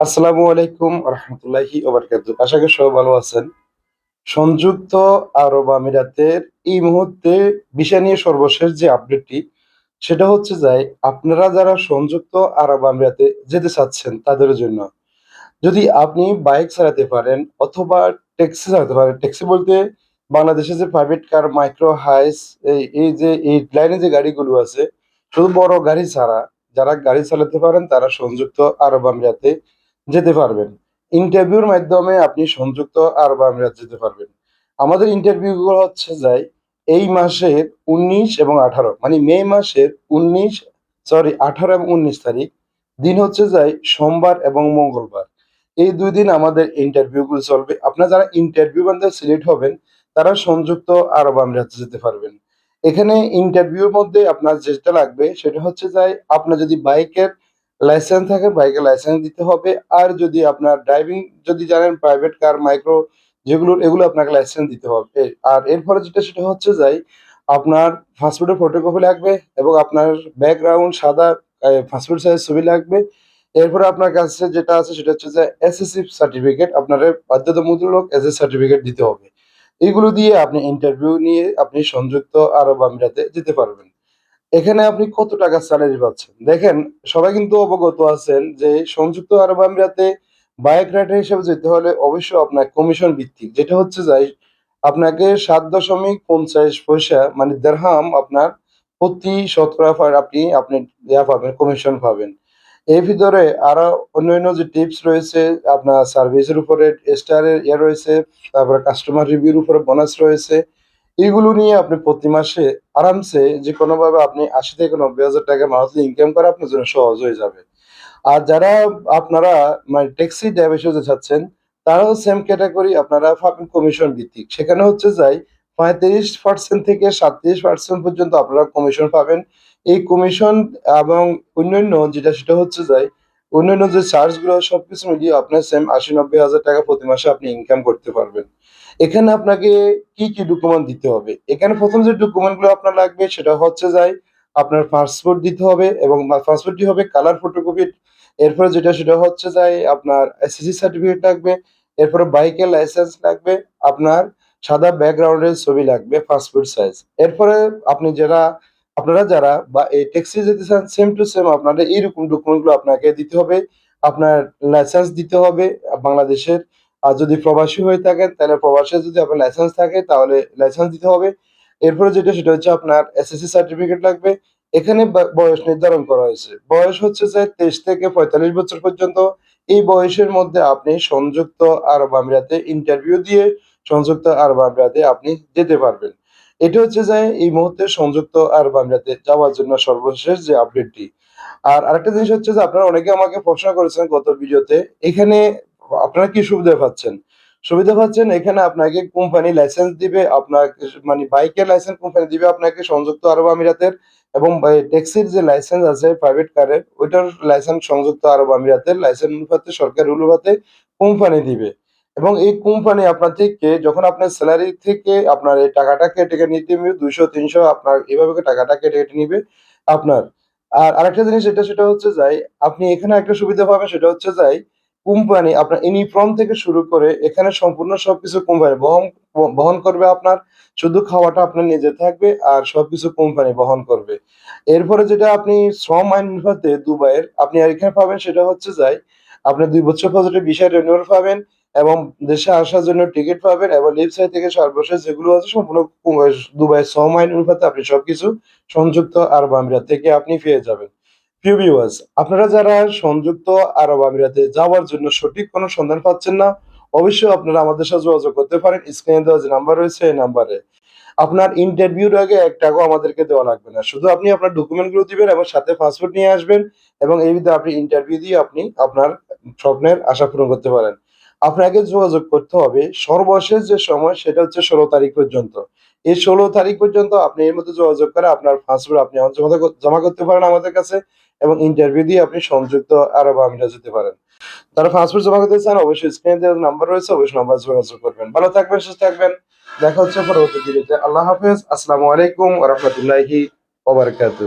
আসসালামু আলাইকুম রহমতুল্লাহি ওবারকাতুহু। আশা করি সবাই ভালো আছেন। সংযুক্ত আরব আমিরাতের এই মুহূর্তে ভিসা নিয়ে সর্বশেষ যে আপডেটটি সেটা হচ্ছে আপনারা যারা সংযুক্ত আরব আমিরাতে যেতে চাচ্ছেন তাদের জন্য, যদি আপনি বাইক চালাতে পারেন অথবা ট্যাক্সি চালাতে পারেন। ট্যাক্সি বলতে বাংলাদেশে যে প্রাইভেট কার, মাইক্রো হাইস, এই লাইনে যে গাড়িগুলো আছে, শুধু বড় গাড়ি ছাড়া যারা গাড়ি চালাতে পারেন তারা সংযুক্ত আরব আমিরাতে যেতে পারবেন। ইন্টারভিউর মাধ্যমে আপনি সংযুক্ত আরব আমিরাত যেতে পারবেন। আমাদের ইন্টারভিউ গুলো হচ্ছে এই মাসের 19 এবং 18, মানে মে মাসের 19, 18 এবং 19 তারিখ দিন হচ্ছে সোমবার এবং মঙ্গলবার। এই 2 দিন আমাদের ইন্টারভিউ গুলো চলবে। আপনারা যারা ইন্টারভিউ মাধ্যমে সিলেক্ট হবেন তারা সংযুক্ত আরব আমিরাতে যেতে পারবেন। এখানে ইন্টারভিউর মধ্যে আপনার যেটা লাগবে সেটা হচ্ছে আপনার যদি বাইকের লাইসেন্স থাকে বাইকের লাইসেন্স দিতে হবে। আর যদি আপনার ড্রাইভিং যদি জানেন, প্রাইভেট কার, মাইক্রো যেগুলো, এগুলো আপনাকে লাইসেন্স দিতে হবে। আর এরপরে যেটা সেটা হচ্ছে আপনার পাসপোর্টের ফটোকপি লাগবে এবং আপনার ব্যাকগ্রাউন্ড সাদা পাসপোর্ট সাইজ ছবি লাগবে। এরপরে আপনার কাছে যেটা আছে সেটা হচ্ছে এসএসসি সার্টিফিকেট, আপনার বাধ্যতামূলক এসএসসি সার্টিফিকেট দিতে হবে। এগুলো দিয়ে আপনি ইন্টারভিউ নিয়ে আপনি সংযুক্ত আরব আমিরাতে যেতে পারবেন। এখানে আপনি কত টাকা স্যালারি পাচ্ছেন দেখেন। সবাই কিন্তু অবগত আছেন যে সংযুক্ত আরব আমিরাতে বাইক রাইডার হিসেবে যেতে হলে অবশ্যই আপনার কমিশন ভিত্তিক, যেটা হচ্ছে আপনাকে 7.50 পয়সা মানে দেরহাম আপনার প্রতি শতকরা আপনি আপনি ইয়া পাবেন, কমিশন পাবেন। এর ভিতরে আরো অন্যান্য যে টিপস রয়েছে, আপনার সার্ভিসের উপরে স্টারের ইয়ে রয়েছে, তারপরে কাস্টমার রিভিউর উপরে বোনাস রয়েছে। এগুলো নিয়ে আপনি প্রতি মাসে আরামসে যে কোনোভাবে আপনি 80 থেকে 90 হাজার টাকা মান্থলি ইনকাম করা আপনার জন্য সহজ হয়ে যাবে। আর যারা আপনারা মানে ট্যাক্সি ড্রাইভার হিসেবে চাচ্ছেন তারাও সেম ক্যাটাগরি, আপনারা পাবেন কমিশন ভিত্তিক। সেখানে হচ্ছে 35% থেকে 37% পর্যন্ত আপনারা কমিশন পাবেন। এই কমিশন এবং অন্যান্য যেটা সেটা হচ্ছে অন্যান্য যে চার্জ গুলো সবকিছু মিলিয়ে আপনার সেম 80-90 হাজার টাকা প্রতি মাসে আপনি ইনকাম করতে পারবেন। এখানে আপনাকে কি কি ডকুমেন্ট দিতে হবে? এখানে প্রথম যে ডকুমেন্ট গুলো আপনার লাগবে সেটা হচ্ছে আপনার পাসপোর্ট দিতে হবে এবং পাসপোর্টটি হবে কালার ফটোকপি। এরপরে যেটা সেটা হচ্ছে আপনার এসএসসি সার্টিফিকেট লাগবে। এরপরে বাইকের লাইসেন্স লাগবে। আপনার সাদা ব্যাকগ্রাউন্ডের ছবি লাগবে পাসপোর্ট সাইজ। এরপরে আপনি আপনারা যারা বা এই ট্যাক্সি যেতে চান সেম টু সেম আপনাদের এইরকম ডকুমেন্ট গুলো আপনাকে দিতে হবে। আপনার লাইসেন্স দিতে হবে বাংলাদেশের। আর যদি প্রবাসী হয়ে থাকেন তাহলে প্রবাসীর যদি আপনার লাইসেন্স থাকে তাহলে লাইসেন্স দিতে হবে। এরপরে যেটা সেটা হচ্ছে আপনার এসএসসি সার্টিফিকেট লাগবে। এখানে বয়স নির্ধারণ করা হয়েছে। বয়স হচ্ছে 23 থেকে 45 বছর পর্যন্ত। এই বয়সের মধ্যে আপনি সংযুক্ত আরব আমিরাতে ইন্টারভিউ দিয়ে সংযুক্ত আরব আমিরাতে আপনি যেতে পারবেন। এটা হচ্ছে এই মুহূর্তে সংযুক্ত আরব আমিরাতে যাওয়ার জন্য সর্বশেষ যে আপডেটটি। আর আরেকটা জিনিস হচ্ছে আপনারা অনেকে আমাকে প্রশ্ন করেছেন গত ভিডিওতে, এখানে আপনারা কি সুবিধা পাচ্ছেন? সুবিধা পাচ্ছেন এখানে আপনাকে কোম্পানি লাইসেন্স দিবে, আপনার মানে বাইকের লাইসেন্স কোম্পানি দিবে আপনাকে সংযুক্ত আরব আমিরাতের, এবং ট্যাক্সির যে লাইসেন্স আছে প্রাইভেট কারের ওইটার লাইসেন্স সংযুক্ত আরব আমিরাতের লাইসেন্স অনুপাতে সরকারি অনুপাতে কোম্পানি দিবে। এবং এই কোম্পানি আপনার থেকে যখন আপনার স্যালারি থেকে আপনার এই টাকাটা কেটে কেটে নিতে নিবে 200-300 আপনার এভাবে করে টাকাটা কেটে কেটে নিবে আপনার। আর আরেকটা জিনিস সেটা হচ্ছে আপনি এখানে একটা সুবিধা পাবেন সেটা হচ্ছে কোম্পানি আপনার ইউনিফর্ম থেকে শুরু করে এখানে সম্পূর্ণ সবকিছু কোম্পানি বহন বহন করবে আপনার। শুধু খাওয়াটা আপনার নিজে থাকবে আর সবকিছু কোম্পানি বহন করবে। এরপরে যেটা আপনি শ্রম আইন বিভাগে দুবাইয়ের আপনি আর এখানে পাবেন সেটা হচ্ছে আপনি 2 বছর পর্যন্ত ভিসা রিনিউয়াল পাবেন এবং দেশে আসার জন্য টিকিট পাবেন এবং লিপসাই থেকে সর্বশেষ যেগুলো আছে সম্পূর্ণ দুবাই শ্রম আইন অনুপাতে আপনি সবকিছু সংযুক্ত আরব আমিরাত থেকে আপনি পেয়ে যাবেন। প্রিয় ভিউয়ার্স, আপনারা যারা সংযুক্ত আরব আমিরাতে যাওয়ার জন্য সঠিক কোনো সন্ধান পাচ্ছেন না, অবশ্যই আপনারা আমাদের সাথে যোগাযোগ করতে পারেন। স্ক্রিনে দেওয়া যে নাম্বার রয়েছে এই নাম্বারে। আপনার ইন্টারভিউর আগে ১ টাকাও আমাদেরকে দেওয়া লাগবে না। শুধু আপনি আপনার ডকুমেন্ট গুলো দিবেন এবং সাথে পাসপোর্ট নিয়ে আসবেন এবং এই ভিতরে আপনি ইন্টারভিউ দিয়ে আপনি আপনার স্বপ্নের আশা পূরণ করতে পারেন। আপনাকে যোগাযোগ করতে হবে সর্বশেষ যে সময় সেটা হচ্ছে ১৬ তারিখ পর্যন্ত। এই ১৬ তারিখ পর্যন্ত আপনি এর মধ্যে যোগাযোগ করে আপনার পাসপোর্ট আপনি জমা করতে পারেন আমাদের কাছে এবং ইন্টারভিউ দিয়ে আপনি সংযুক্ত আরব আমিরাত যেতে পারেন। যারা পাসপোর্ট জমা করতে চান অবশ্যই স্ক্রিনে দেওয়া নাম্বার রয়েছে, অবশ্যই নাম্বারে যোগাযোগ করবেন। ভালো থাকবেন, সুস্থ থাকবেন। দেখা হচ্ছে পরবর্তী ভিডিওতে। আল্লাহ হাফেজ। আসসালামু আলাইকুম ওয়া রাহমাতুল্লাহি ওয়া বারাকাতুহু।